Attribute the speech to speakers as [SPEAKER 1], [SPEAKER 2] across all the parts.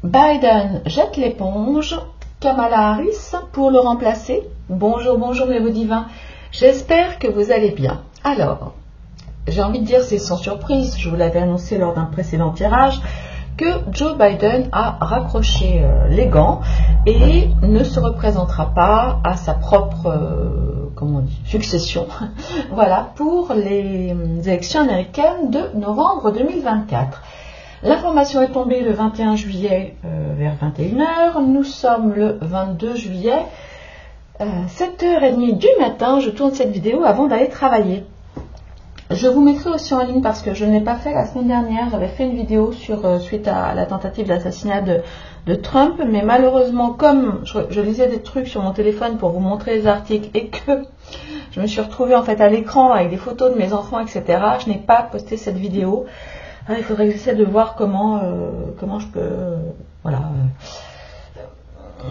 [SPEAKER 1] Biden jette l'éponge, Kamala Harris pour le remplacer. Bonjour, bonjour mes beaux divins, j'espère que vous allez bien. Alors, j'ai envie de dire, c'est sans surprise, je vous l'avais annoncé lors d'un précédent tirage, que Joe Biden a raccroché les gants et ne se représentera pas à sa propre succession voilà, pour les élections américaines de novembre 2024. L'information est tombée le 21 juillet vers 21h. Nous sommes le 22 juillet, 7h30 du matin. Je tourne cette vidéo avant d'aller travailler. Je vous mettrai aussi en ligne parce que je ne l'ai pas fait la semaine dernière. J'avais fait une vidéo suite à la tentative d'assassinat de Trump. Mais malheureusement, comme je lisais des trucs sur mon téléphone pour vous montrer les articles et que je me suis retrouvée en fait à l'écran avec des photos de mes enfants, etc., je n'ai pas posté cette vidéo. Il faudrait que j'essaie de voir comment je peux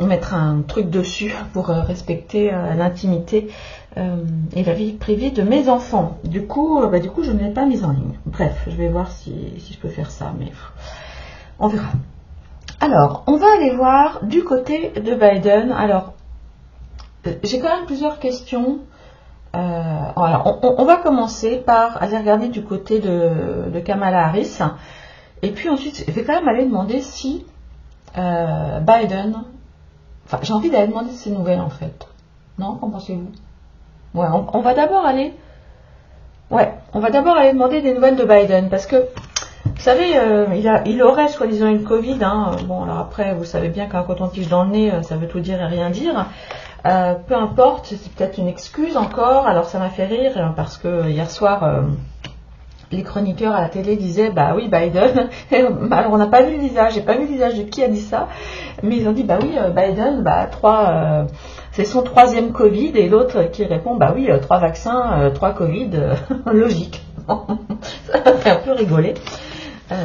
[SPEAKER 1] mettre un truc dessus pour respecter l'intimité et la vie privée de mes enfants. Du coup, je ne l'ai pas mise en ligne. Bref, je vais voir si je peux faire ça, mais on verra. Alors, on va aller voir du côté de Biden. Alors, j'ai quand même plusieurs questions. Alors, on va commencer par aller regarder du côté de Kamala Harris. Et puis ensuite, je vais quand même aller demander si Biden... Enfin, j'ai envie d'aller demander ses nouvelles, en fait. Non, qu'en pensez-vous? Ouais, on va d'abord aller... Ouais, on va d'abord aller demander des nouvelles de Biden. Parce que, vous savez, il aurait soi-disant une Covid. Bon, alors après, vous savez bien qu'un coton-tige dans le nez, ça veut tout dire et rien dire. Peu importe, c'est peut-être une excuse encore. Alors ça m'a fait rire parce que hier soir, les chroniqueurs à la télé disaient bah oui Biden. Alors on n'a pas vu le visage, j'ai pas vu le visage de qui a dit ça, mais ils ont dit bah oui Biden, c'est son 3e Covid, et l'autre qui répond bah oui 3 vaccins, 3 Covid, logique. Ça m'a fait un peu rigoler.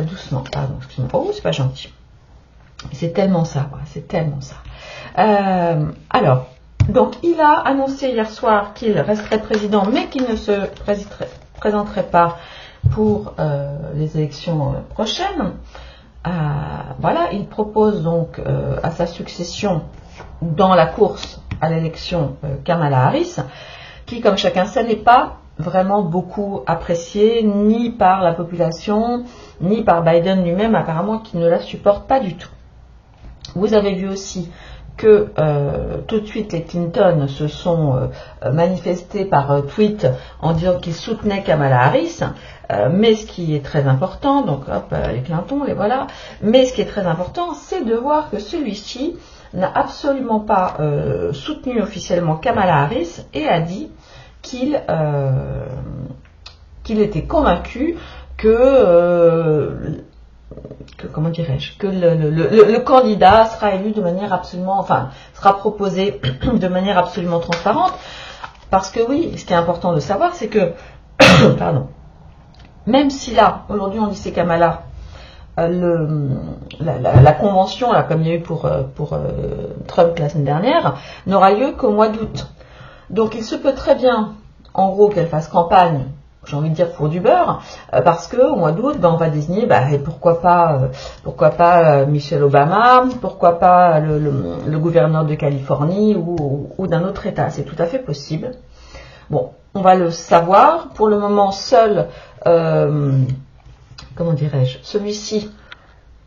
[SPEAKER 1] Doucement, pardon, excusez-moi. Oh c'est pas gentil. C'est tellement ça, c'est tellement ça. Alors. Donc, il a annoncé hier soir qu'il resterait président, mais qu'il ne se présenterait pas pour les élections prochaines. Voilà, il propose donc à sa succession dans la course à l'élection Kamala Harris, qui, comme chacun sait, n'est pas vraiment beaucoup appréciée, ni par la population, ni par Biden lui-même, apparemment, qui ne la supporte pas du tout. Vous avez vu aussi que tout de suite les Clinton se sont manifestés par tweet en disant qu'ils soutenaient Kamala Harris, mais ce qui est très important, donc hop, les Clinton, les voilà, mais ce qui est très important, c'est de voir que celui-ci n'a absolument pas soutenu officiellement Kamala Harris et a dit qu'il était convaincu que le candidat sera élu de manière absolument, sera proposé de manière absolument transparente, parce que oui, ce qui est important de savoir, c'est que, pardon, même si là, aujourd'hui on dit c'est Kamala, la convention, là, comme il y a eu pour Trump la semaine dernière, n'aura lieu qu'au mois d'août. Donc il se peut très bien, en gros, qu'elle fasse campagne, j'ai envie de dire pour du beurre, parce que au mois d'août, on va désigner, et pourquoi pas Michelle Obama, pourquoi pas le gouverneur de Californie ou d'un autre État. C'est tout à fait possible. Bon, on va le savoir. Pour le moment, seul, celui-ci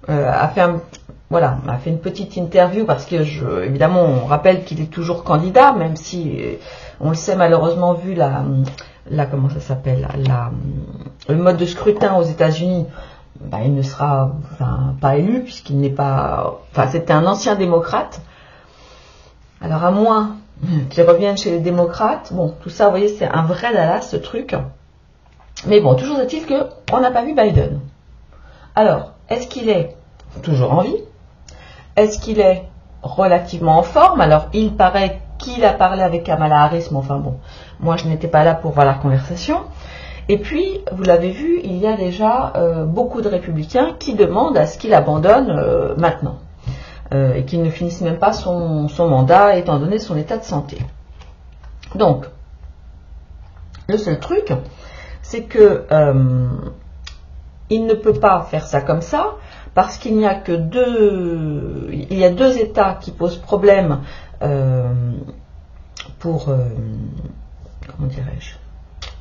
[SPEAKER 1] a fait une petite interview parce que évidemment, on rappelle qu'il est toujours candidat, même si on le sait malheureusement vu le mode de scrutin aux États-Unis, il ne sera pas élu puisqu'il n'est pas, c'était un ancien démocrate. Alors à moins qu'il revienne chez les démocrates, bon, tout ça, vous voyez, c'est un vrai Dallas ce truc. Mais bon, toujours est-il qu'on n'a pas vu Biden. Alors, est-ce qu'il est toujours en vie? Est-ce qu'il est relativement en forme? Alors, il paraît qu'il a parlé avec Kamala Harris, mais enfin bon, moi je n'étais pas là pour voir la conversation. Et puis, vous l'avez vu, il y a déjà beaucoup de républicains qui demandent à ce qu'il abandonne maintenant. Et qu'il ne finisse même pas son mandat, étant donné son état de santé. Donc, le seul truc, c'est que il ne peut pas faire ça comme ça, parce qu'il n'y a que deux États qui posent problème pour comment dirais-je,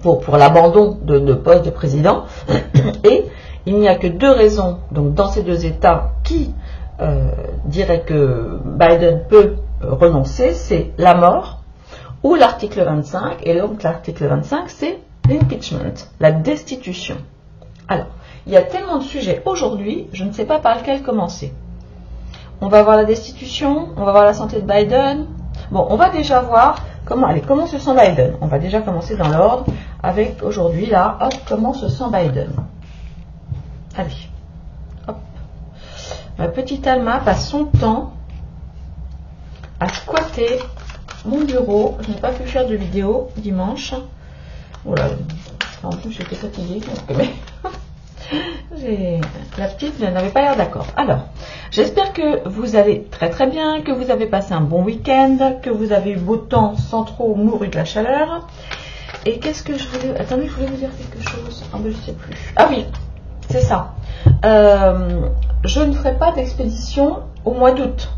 [SPEAKER 1] pour l'abandon de poste de président, et il n'y a que deux raisons donc dans ces deux États qui diraient que Biden peut renoncer, c'est la mort ou l'article 25, et donc l'article 25 c'est l'impeachment, la destitution. Alors, il y a tellement de sujets aujourd'hui, je ne sais pas par lequel commencer. On va voir la destitution, on va voir la santé de Biden. Bon, on va déjà voir comment se sent Biden. On va déjà commencer dans l'ordre avec aujourd'hui, là, hop, comment se sent Biden. Allez, hop. Ma petite Alma passe son temps à squatter mon bureau. Je n'ai pas pu faire de vidéo dimanche. Voilà. En plus, j'étais fatiguée. Donc, la petite n'avait pas l'air d'accord. Alors, j'espère que vous allez très très bien, que vous avez passé un bon week-end, que vous avez eu beau temps sans trop mourir de la chaleur. Et qu'est-ce que je voulais... Attendez, je voulais vous dire quelque chose. Ah ben, je ne sais plus. Ah oui, c'est ça. Je ne ferai pas d'expédition au mois d'août.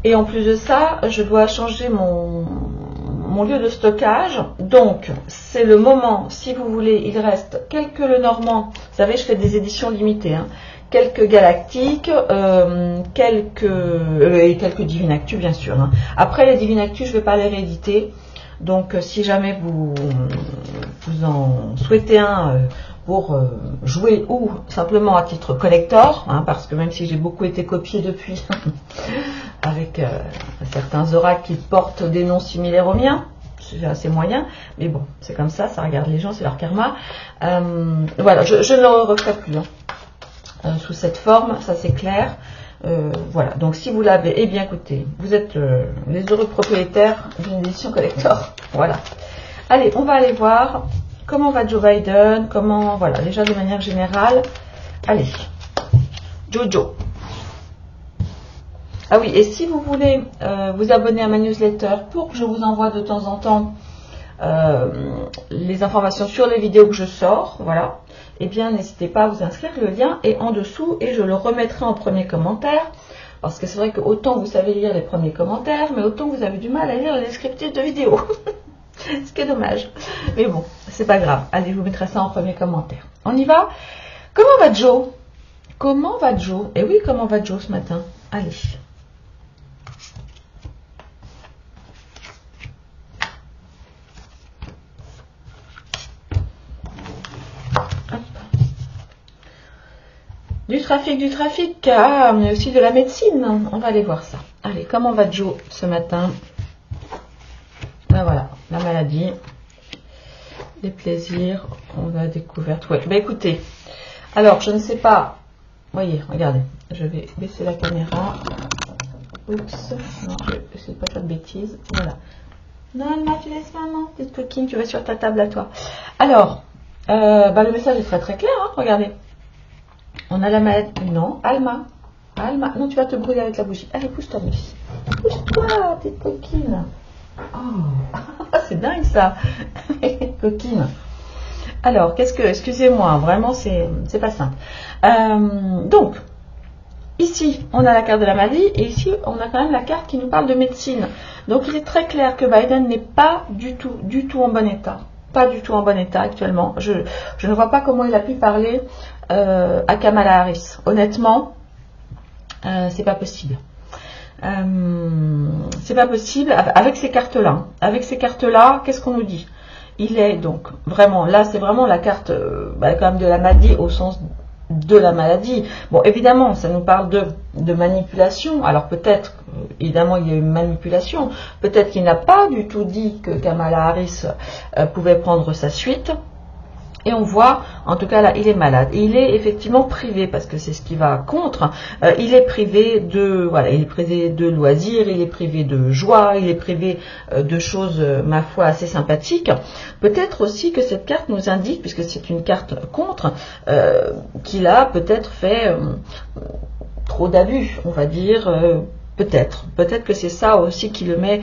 [SPEAKER 1] Et en plus de ça, je dois changer mon lieu de stockage. Donc, c'est le moment, si vous voulez, il reste quelques Lenormand. Vous savez, je fais des éditions limitées. Hein. Quelques Galactiques, quelques Divinactu, bien sûr. Hein. Après, les Divinactu, je ne vais pas les rééditer. Donc, si jamais vous en souhaitez un pour jouer ou simplement à titre collector, hein, parce que même si j'ai beaucoup été copié depuis, avec certains oracles qui portent des noms similaires aux miens, c'est assez moyen, mais bon, c'est comme ça, ça regarde les gens, c'est leur karma. Voilà, je ne le referai plus sous cette forme, ça c'est clair. Voilà, donc si vous l'avez, eh bien écoutez, vous êtes les heureux propriétaires d'une édition collector. Voilà. Allez, on va aller voir comment va Joe Biden, comment, voilà, déjà de manière générale. Allez, Jojo. Ah oui, et si vous voulez vous abonner à ma newsletter pour que je vous envoie de temps en temps les informations sur les vidéos que je sors, voilà, eh bien n'hésitez pas à vous inscrire, le lien est en dessous et je le remettrai en premier commentaire, parce que c'est vrai que autant vous savez lire les premiers commentaires, mais autant vous avez du mal à lire les descriptifs de vidéos. Ce qui est dommage. Mais bon, c'est pas grave. Allez, je vous mettrai ça en premier commentaire. On y va? Comment va Joe? Comment va Joe? Eh oui, comment va Joe ce matin? Allez. Hop. Du trafic. Ah, mais aussi de la médecine. On va aller voir ça. Allez, comment va Joe ce matin? Ben voilà, la maladie, les plaisirs, on a découvert. Ouais, ben écoutez, alors je ne sais pas, voyez, regardez, je vais baisser la caméra. Oups, non, je vais essayer de pas faire de bêtises. Voilà. Non, Alma, tu laisses maman, petite coquine, tu vas sur ta table à toi. Alors, le message est très très clair, hein, regardez. On a la maladie. Non, Alma, non, tu vas te brûler avec la bougie. Allez, pousse-toi, ma fille. Pousse-toi, petite coquine. Oh, c'est dingue ça, coquine. Alors, excusez-moi, vraiment, c'est pas simple. Donc, ici, on a la carte de la maladie, et ici, on a quand même la carte qui nous parle de médecine. Donc, il est très clair que Biden n'est pas du tout en bon état. Pas du tout en bon état actuellement. Je ne vois pas comment il a pu parler à Kamala Harris. Honnêtement, c'est pas possible. C'est pas possible avec ces cartes-là. Avec ces cartes-là, qu'est-ce qu'on nous dit? Il est donc vraiment, là c'est vraiment la carte quand même de la maladie au sens de la maladie. Bon, évidemment, ça nous parle de manipulation. Alors peut-être, évidemment, il y a eu une manipulation. Peut-être qu'il n'a pas du tout dit que Kamala Harris pouvait prendre sa suite. Et on voit, en tout cas là, il est malade. Et il est effectivement privé, parce que c'est ce qui va contre. Il est privé il est privé de loisirs, il est privé de joie, il est privé de choses, ma foi, assez sympathiques. Peut-être aussi que cette carte nous indique, puisque c'est une carte contre, qu'il a peut-être fait trop d'abus, on va dire. Peut-être que c'est ça aussi qui le met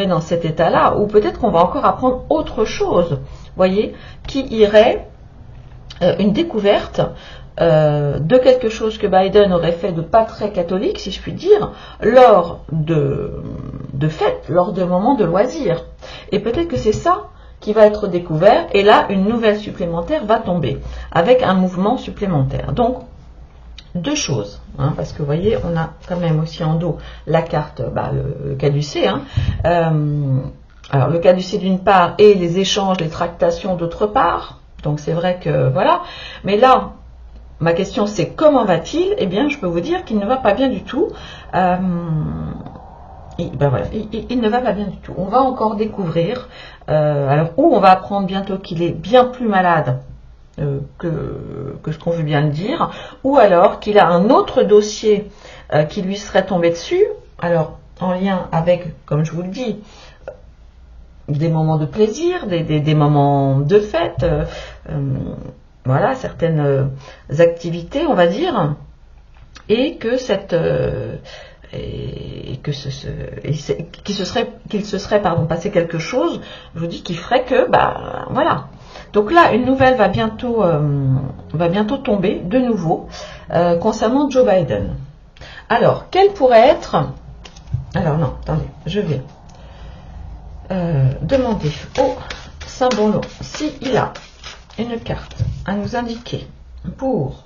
[SPEAKER 1] dans cet état-là, ou peut-être qu'on va encore apprendre autre chose, voyez, qui irait une découverte de quelque chose que Biden aurait fait de pas très catholique, si je puis dire, lors de fêtes, lors de moments de loisirs. Et peut-être que c'est ça qui va être découvert, et là, une nouvelle supplémentaire va tomber, avec un mouvement supplémentaire. Donc, deux choses, hein, parce que vous voyez, on a quand même aussi en dos la carte, le caducée. Alors, le caducée d'une part, et les échanges, les tractations d'autre part. Donc, c'est vrai que, voilà. Mais là, ma question c'est comment va-t-il? Eh bien, je peux vous dire qu'il ne va pas bien du tout. Il ne va pas bien du tout. On va encore découvrir, alors où on va apprendre bientôt qu'il est bien plus malade que ce qu'on veut bien le dire, ou alors qu'il a un autre dossier qui lui serait tombé dessus, alors en lien avec, comme je vous le dis, des moments de plaisir, des moments de fête, voilà, certaines activités, on va dire, et que qu'il se serait passé quelque chose, je vous dis, qui ferait que, voilà. Donc là, une nouvelle va bientôt tomber de nouveau concernant Joe Biden. Alors, quelle pourrait être... Alors non, attendez, je vais demander au Saint-Bonneau s'il a une carte à nous indiquer pour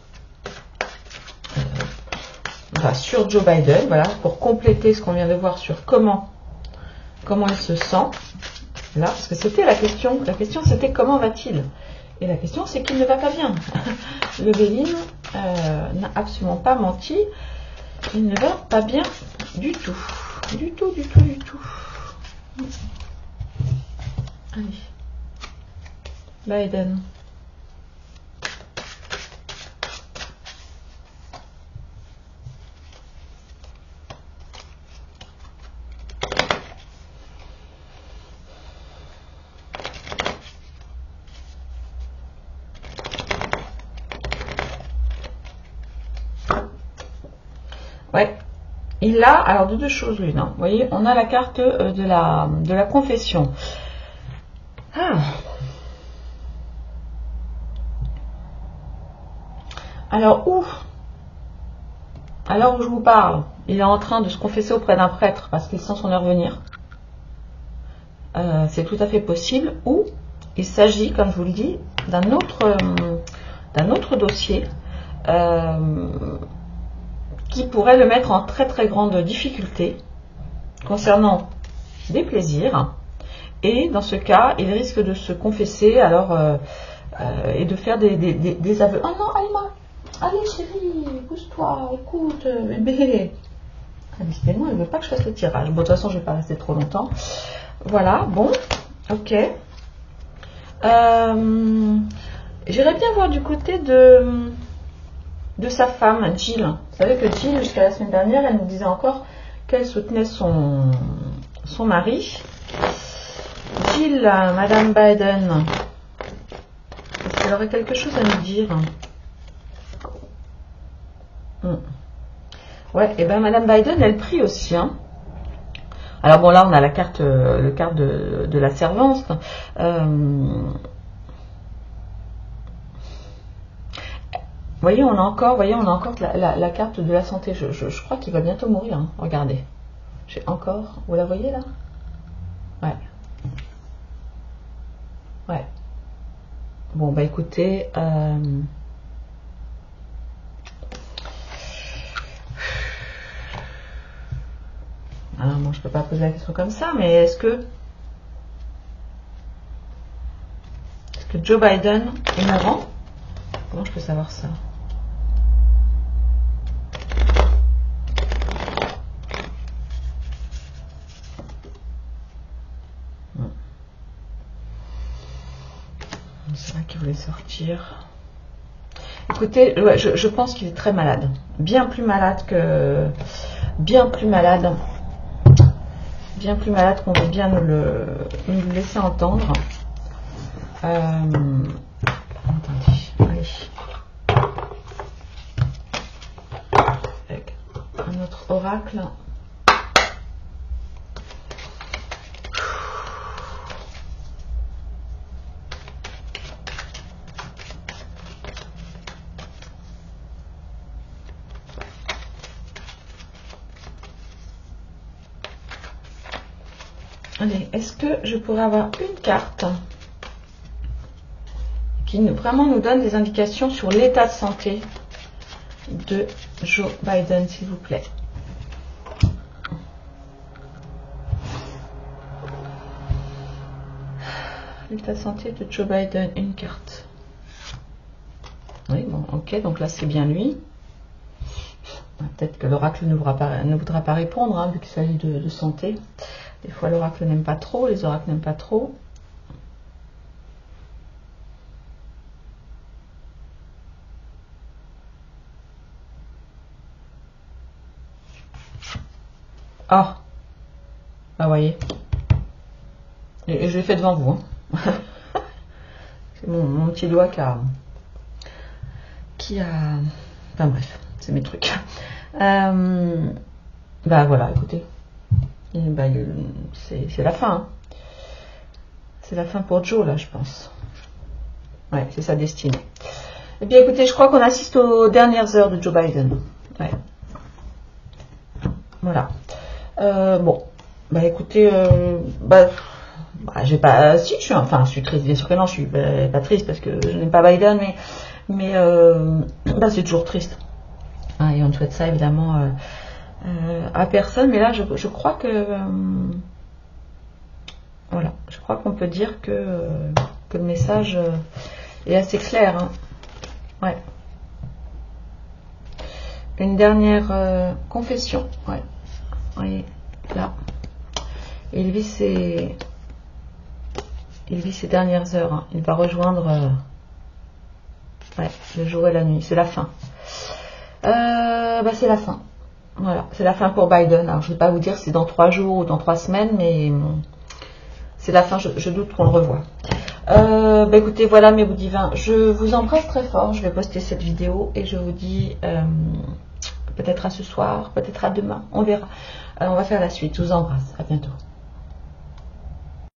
[SPEAKER 1] sur Joe Biden, voilà, pour compléter ce qu'on vient de voir sur comment il se sent. Là, parce que c'était la question c'était comment va-t-il? Et la question c'est qu'il ne va pas bien. Le Béline n'a absolument pas menti. Il ne va pas bien du tout. Du tout. Allez. Biden. Ouais, il a, alors de deux choses l'une, hein. Vous voyez, on a la carte de la confession. Alors où je vous parle, il est en train de se confesser auprès d'un prêtre parce qu'il sent son heure venir. C'est tout à fait possible. Ou il s'agit, comme je vous le dis, d'un autre dossier qui pourrait le mettre en très très grande difficulté concernant des plaisirs. Et dans ce cas, il risque de se confesser et de faire des aveux. Oh non, Alma, allez chérie, pousse-toi, écoute, bébé. Ah, décidément, elle ne veut pas que je fasse le tirage. Bon, de toute façon, je ne vais pas rester trop longtemps. Voilà, bon, ok. J'irais bien voir du côté de sa femme, Jill. Vous savez que Jill, jusqu'à la semaine dernière, elle nous disait encore qu'elle soutenait son mari. Jill, Madame Biden, est-ce qu'elle aurait quelque chose à nous dire? Ouais, et bien Madame Biden, elle prie aussi. Hein. Alors bon, là, on a la carte, de la servante. Voyez, on a encore la carte de la santé. Je crois qu'il va bientôt mourir. Hein. Regardez. J'ai encore. Vous la voyez là? Ouais. Ouais. Bon, bah écoutez. Alors, bon, je peux pas poser la question comme ça, mais est-ce que Joe Biden est mourant? Comment je peux savoir ça? C'est vrai qu'il voulait sortir. Écoutez, ouais, je pense qu'il est très malade. Bien plus malade qu'on veut bien nous le laisser entendre. Attendez, allez. Avec un autre oracle. Allez, est-ce que je pourrais avoir une carte qui vraiment nous donne des indications sur l'état de santé de Joe Biden, s'il vous plaît? L'état de santé de Joe Biden, une carte. Oui, bon, ok, donc là c'est bien lui. Peut-être que l'oracle ne voudra pas répondre, hein, vu qu'il s'agit de santé. Des fois l'oracle n'aime pas trop, les oracles n'aiment pas trop. Ah, bah voyez. Et je l'ai fait devant vous. Hein. C'est mon petit doigt qui a... Enfin bref, c'est mes trucs. Bah voilà, écoutez. Bah, c'est la fin. Hein. C'est la fin pour Joe, là, je pense. Ouais, c'est sa destinée. Eh bien, écoutez, je crois qu'on assiste aux dernières heures de Joe Biden. Ouais. Voilà. Bon. Bah écoutez, j'ai pas... Si, je suis triste, bien sûr que non, je suis pas triste parce que je n'aime pas Biden, mais c'est toujours triste. Hein, et on ne souhaite ça évidemment à personne, mais là je crois que voilà, je crois qu'on peut dire que le message est assez clair. Hein. Ouais. Une dernière confession. Ouais. Oui, là. Il vit ses dernières heures. Hein. Il va rejoindre le jour et la nuit. C'est la fin. C'est la fin. Voilà, c'est la fin pour Biden. Alors, je ne vais pas vous dire si c'est dans 3 jours ou dans 3 semaines, mais c'est la fin. Je doute qu'on le revoie. Écoutez, voilà mes bouts divins. Je vous embrasse très fort. Je vais poster cette vidéo et je vous dis peut-être à ce soir, peut-être à demain. On verra. On va faire la suite. Je vous embrasse. À bientôt.